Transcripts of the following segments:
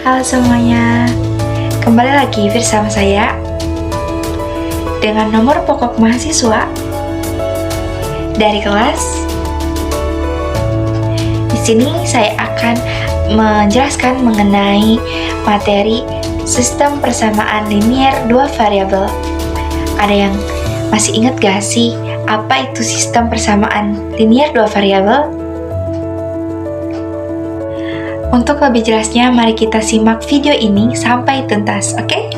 Halo semuanya, kembali lagi bersama saya dengan nomor pokok mahasiswa dari kelas. Di sini saya akan menjelaskan mengenai materi sistem persamaan linier dua variabel. Ada yang masih ingat gak sih apa itu sistem persamaan linier dua variabel? Untuk lebih jelasnya, mari kita simak video ini sampai tuntas, oke?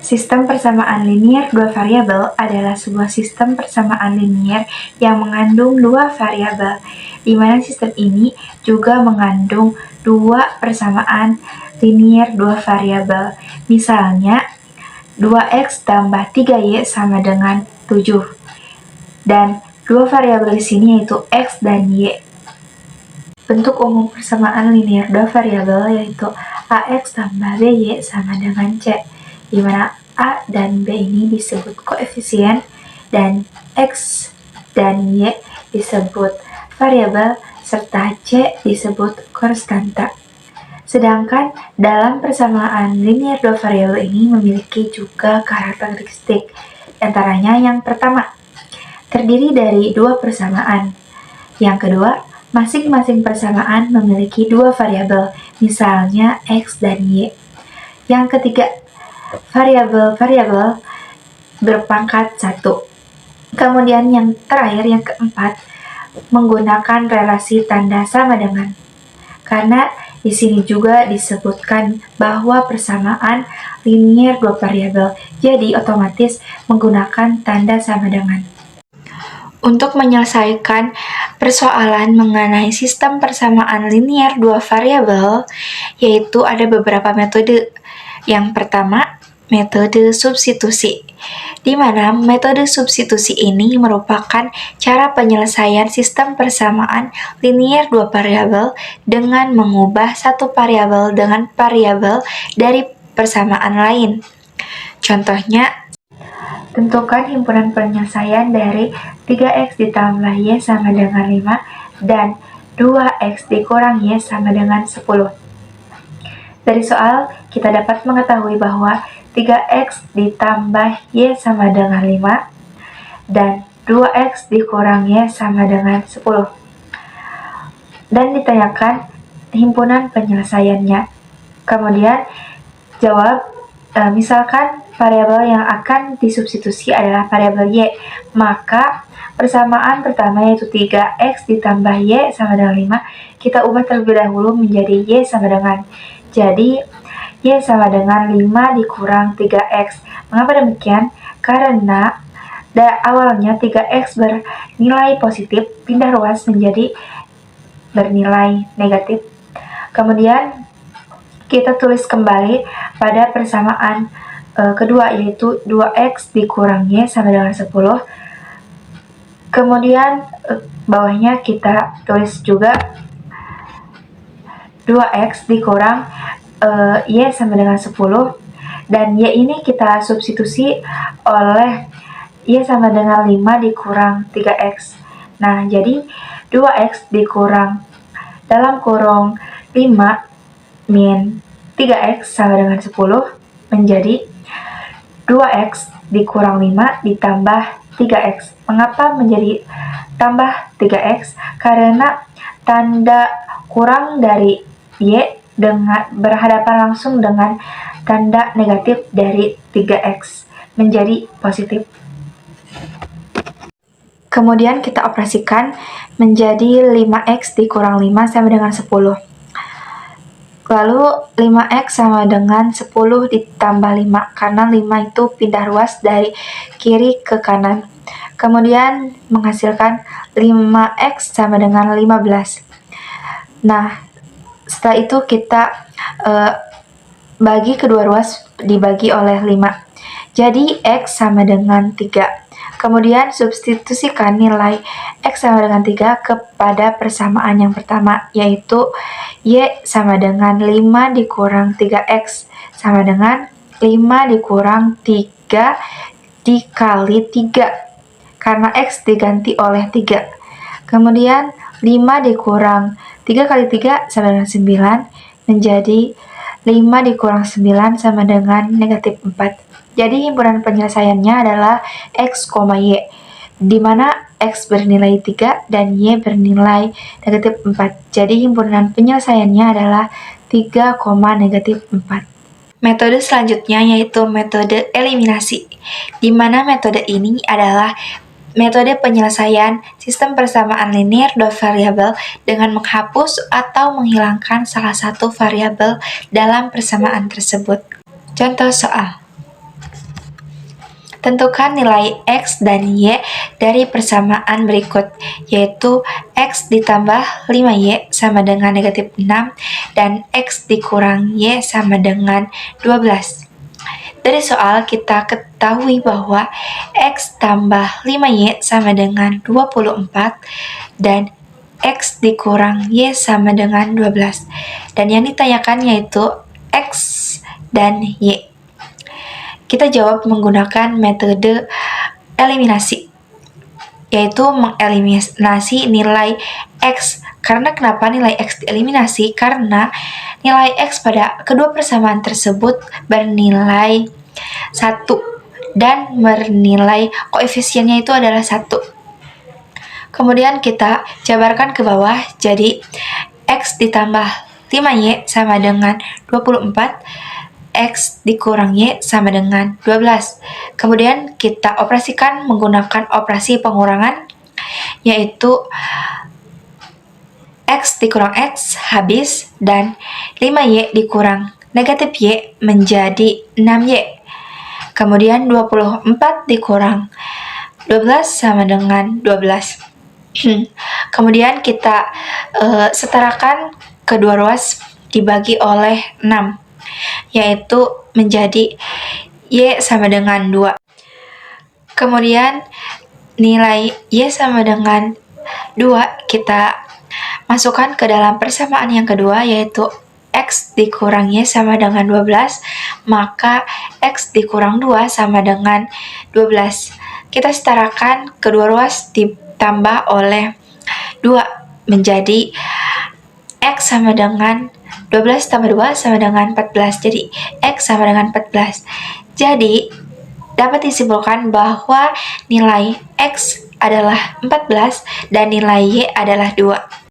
Sistem persamaan linier dua variabel adalah sebuah sistem persamaan linier yang mengandung dua variabel, di mana sistem ini juga mengandung dua persamaan linier dua variabel. Misalnya, 2x tambah 3y sama dengan 7. Dan dua variabel di sini yaitu x dan y. Bentuk umum persamaan linier dua variabel yaitu ax tambah by sama dengan c, di mana a dan b ini disebut koefisien dan x dan y disebut variabel serta c disebut konstanta. Sedangkan dalam persamaan linier dua variabel ini memiliki juga karakteristik. Antaranya yang pertama, terdiri dari dua persamaan. Yang kedua, masing-masing persamaan memiliki dua variabel, misalnya x dan y. Yang ketiga, variabel-variabel berpangkat 1. Kemudian yang terakhir, yang keempat, menggunakan relasi tanda sama dengan. Karena di sini juga disebutkan bahwa persamaan linier dua variabel, jadi otomatis menggunakan tanda sama dengan. Untuk menyelesaikan persoalan mengenai sistem persamaan linier dua variabel, yaitu ada beberapa metode. Yang pertama, metode substitusi, di mana metode substitusi ini merupakan cara penyelesaian sistem persamaan linier dua variabel dengan mengubah satu variabel dengan variabel dari persamaan lain. Contohnya, tentukan himpunan penyelesaian dari 3x ditambah y sama dengan 5 dan 2x dikurang y sama dengan 10. Dari soal, kita dapat mengetahui bahwa 3x ditambah y sama dengan 5 dan 2x dikurang y sama dengan 10. Dan ditanyakan himpunan penyelesaiannya. Kemudian, jawab, misalkan variabel yang akan disubstitusi adalah variabel y, maka persamaan pertama yaitu 3x ditambah y sama dengan 5, kita ubah terlebih dahulu menjadi y sama dengan. Jadi, y sama dengan 5 dikurang 3x. Mengapa demikian? Karena awalnya 3x bernilai positif, pindah ruas menjadi bernilai negatif. Kemudian, kita tulis kembali pada persamaan kedua yaitu 2x dikurang y sama dengan 10. Kemudian bawahnya kita tulis juga 2x dikurang y sama dengan 10 dan y ini kita substitusi oleh y sama dengan 5 dikurang 3x. Nah, jadi 2x dikurang dalam kurung 5 min 3x sama dengan 10 menjadi 2x dikurang 5 ditambah 3x. Mengapa menjadi tambah 3x? Karena tanda kurang dari y dengan berhadapan langsung dengan tanda negatif dari 3x menjadi positif. Kemudian kita operasikan menjadi 5x dikurang 5 sama dengan 10. Lalu 5x sama dengan 10 ditambah 5, karena 5 itu pindah ruas dari kiri ke kanan. Kemudian menghasilkan 5x sama dengan 15. Nah, setelah itu kita bagi kedua ruas dibagi oleh 5. Jadi x sama dengan 3. Kemudian substitusikan nilai x sama dengan 3 kepada persamaan yang pertama, yaitu y sama dengan 5 dikurang 3x sama dengan 5 dikurang 3 dikali 3, karena x diganti oleh 3. Kemudian 5 dikurang 3 kali 3 sama dengan 9 menjadi 5 dikurang 9 sama dengan negatif 4. Jadi himpunan penyelesaiannya adalah X, Y, di mana X bernilai 3 dan Y bernilai negatif 4. Jadi himpunan penyelesaiannya adalah 3, negatif 4. Metode selanjutnya yaitu metode eliminasi, di mana metode ini adalah metode penyelesaian sistem persamaan linear dua variabel dengan menghapus atau menghilangkan salah satu variabel dalam persamaan tersebut. Contoh soal. Tentukan nilai X dan Y dari persamaan berikut, yaitu X ditambah 5Y sama dengan negatif 6 dan X dikurang Y sama dengan 12. Dari soal kita ketahui bahwa X tambah 5Y sama dengan 24 dan X dikurang Y sama dengan 12. Dan yang ditanyakan yaitu X dan Y. Kita jawab menggunakan metode eliminasi, yaitu mengeliminasi nilai X. Karena kenapa nilai X dieliminasi? Karena nilai X pada kedua persamaan tersebut bernilai 1 dan bernilai koefisiennya itu adalah 1. Kemudian kita jabarkan ke bawah, jadi X ditambah 5Y sama dengan 24, X dikurang Y sama dengan 12. Kemudian kita operasikan menggunakan operasi pengurangan, yaitu X dikurang X habis dan 5Y dikurang negatif Y menjadi 6Y. Kemudian 24 dikurang 12 sama dengan 12. Kemudian kita setarakan kedua ruas dibagi oleh 6. Yaitu menjadi Y sama dengan 2. Kemudian nilai Y sama dengan 2 kita masukkan ke dalam persamaan yang kedua, yaitu X dikurang Y sama dengan 12, maka X dikurang 2 sama dengan 12. Kita setarakan kedua ruas ditambah oleh 2 menjadi X sama dengan 12 tambah 2 sama dengan 14. Jadi X sama dengan 14. Jadi dapat disimpulkan bahwa nilai X adalah 14 dan nilai Y adalah 2.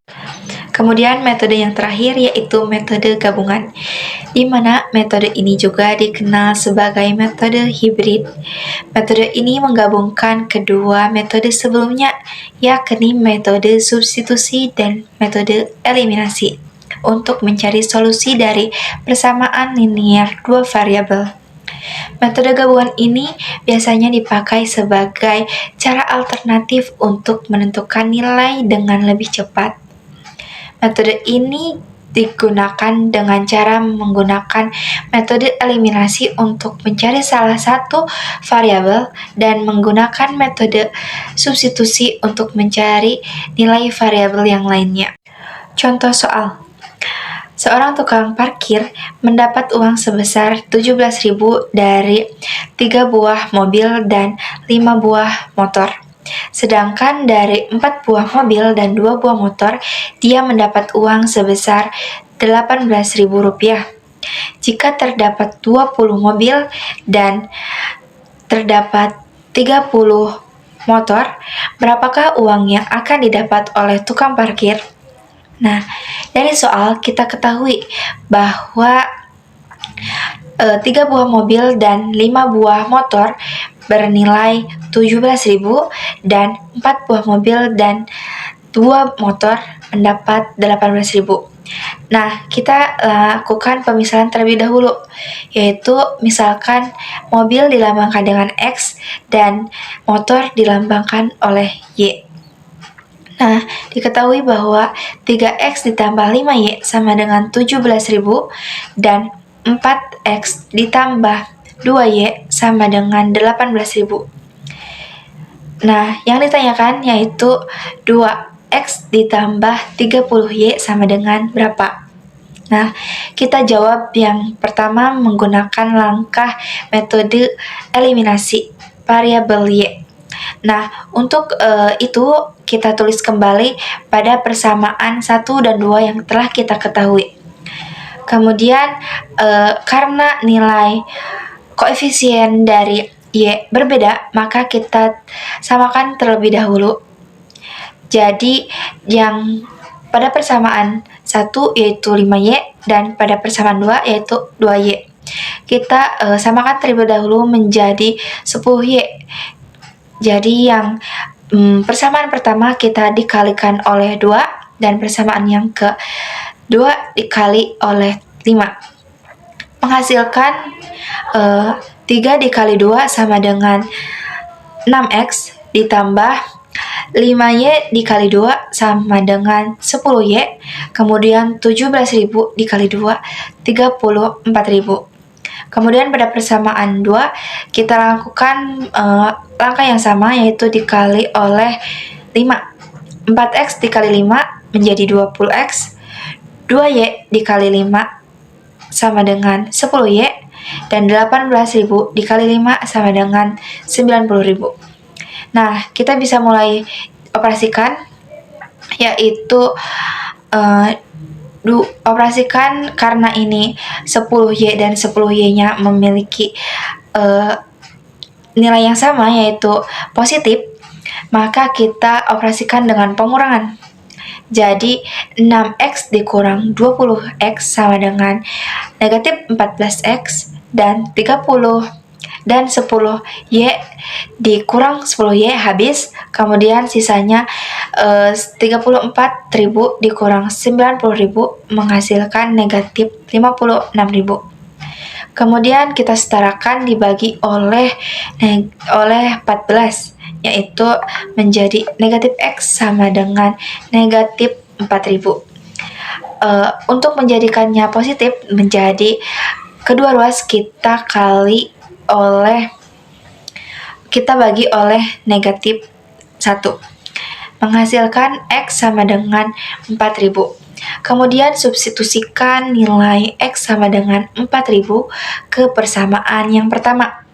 Kemudian metode yang terakhir yaitu metode gabungan, di mana metode ini juga dikenal sebagai metode hibrid. Metode ini menggabungkan kedua metode sebelumnya, yakni metode substitusi dan metode eliminasi, untuk mencari solusi dari persamaan linear dua variabel. Metode gabungan ini biasanya dipakai sebagai cara alternatif untuk menentukan nilai dengan lebih cepat. Metode ini digunakan dengan cara menggunakan metode eliminasi untuk mencari salah satu variabel dan menggunakan metode substitusi untuk mencari nilai variabel yang lainnya. Contoh soal. Seorang tukang parkir mendapat uang sebesar 17.000 dari 3 buah mobil dan 5 buah motor. Sedangkan dari 4 buah mobil dan 2 buah motor, dia mendapat uang sebesar Rp18.000. Jika terdapat 20 mobil dan terdapat 30 motor, berapakah uang yang akan didapat oleh tukang parkir? Nah, dari soal kita ketahui bahwa 3 buah mobil dan 5 buah motor bernilai 17.000 dan 4 buah mobil dan 2 motor mendapat 18.000. Nah, kita lakukan pemisahan terlebih dahulu, yaitu misalkan mobil dilambangkan dengan X dan motor dilambangkan oleh Y. Nah, diketahui bahwa 3X ditambah 5Y sama dengan 17.000 dan 4X ditambah 2Y sama dengan 18.000. Nah, yang ditanyakan yaitu 2X ditambah 30Y sama dengan berapa? Nah, kita jawab yang pertama menggunakan langkah metode eliminasi variabel Y. Nah, untuk itu kita tulis kembali pada persamaan 1 dan 2 yang telah kita ketahui. Kemudian karena nilai koefisien dari Y berbeda, maka kita samakan terlebih dahulu. Jadi yang pada persamaan 1 yaitu 5Y dan pada persamaan 2 yaitu 2Y. Kita samakan terlebih dahulu menjadi 10Y. Jadi yang persamaan pertama kita dikalikan oleh 2 dan persamaan yang kedua dikali oleh 5. Menghasilkan 3 dikali 2 sama dengan 6X ditambah 5Y dikali 2 sama dengan 10Y, kemudian 17.000 dikali 2, 34.000. Kemudian pada persamaan 2, kita lakukan langkah yang sama, yaitu dikali oleh 5. 4X dikali 5 menjadi 20X, 2Y dikali 5 sama dengan 10Y, dan 18.000 dikali 5 sama dengan 90.000. Nah, kita bisa mulai operasikan, yaitu operasikan karena ini 10Y dan 10Y-nya memiliki nilai yang sama, yaitu positif, maka kita operasikan dengan pengurangan. Jadi 6X dikurang 20X sama dengan negatif 14X, dan 30 dan 10Y dikurang 10Y habis, kemudian sisanya 34.000 dikurang 90.000 menghasilkan negatif 56.000. Kemudian kita setarakan dibagi oleh 14, yaitu menjadi negatif X sama dengan negatif 4.000. Untuk menjadikannya positif, menjadi kedua ruas kita bagi oleh negatif 1, menghasilkan X sama dengan 4.000. Kemudian substitusikan nilai X sama dengan 4.000 ke persamaan yang pertama,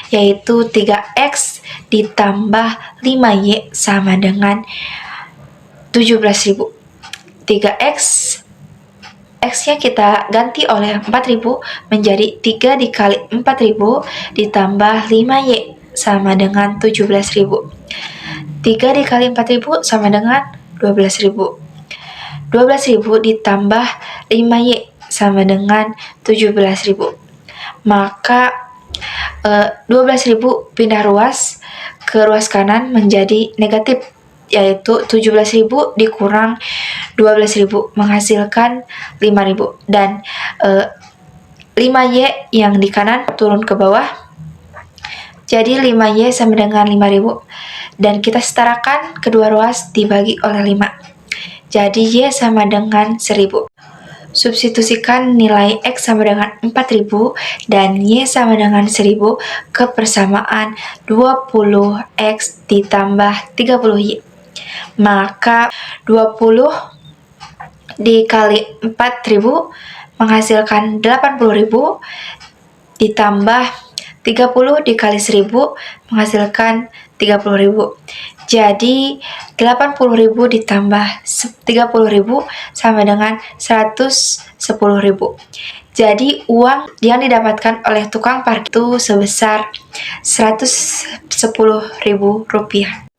yaitu 3X ditambah 5Y sama dengan 17.000. 3X, X-nya kita ganti oleh 4.000 menjadi 3 dikali 4.000 ditambah 5Y sama dengan 17.000. 3 dikali 4.000 sama dengan 12.000. 12.000 ditambah 5Y sama dengan 17.000. Maka 12.000 pindah ruas ke ruas kanan menjadi negatif, yaitu 17.000 dikurang 12.000 menghasilkan 5.000, dan 5Y yang di kanan turun ke bawah, jadi 5Y sama dengan 5.000, dan kita setarakan kedua ruas dibagi oleh 5, jadi Y sama dengan 1.000. Substitusikan nilai X sama dengan 4.000 dan Y sama dengan 1.000 ke persamaan 20X ditambah 30Y. Maka 20 dikali 4.000 menghasilkan 80.000 ditambah 30 dikali 1.000 menghasilkan 30.000. Jadi 80.000 ditambah 30.000 sama dengan 110.000. Jadi uang yang didapatkan oleh tukang parkir itu sebesar 110.000 rupiah.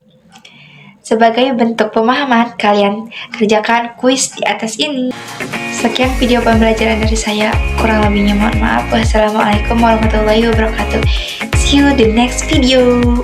Sebagai bentuk pemahaman, kalian kerjakan kuis di atas ini. Sekian video pembelajaran dari saya, kurang lebihnya mohon maaf. Wassalamualaikum warahmatullahi wabarakatuh. See you the next video.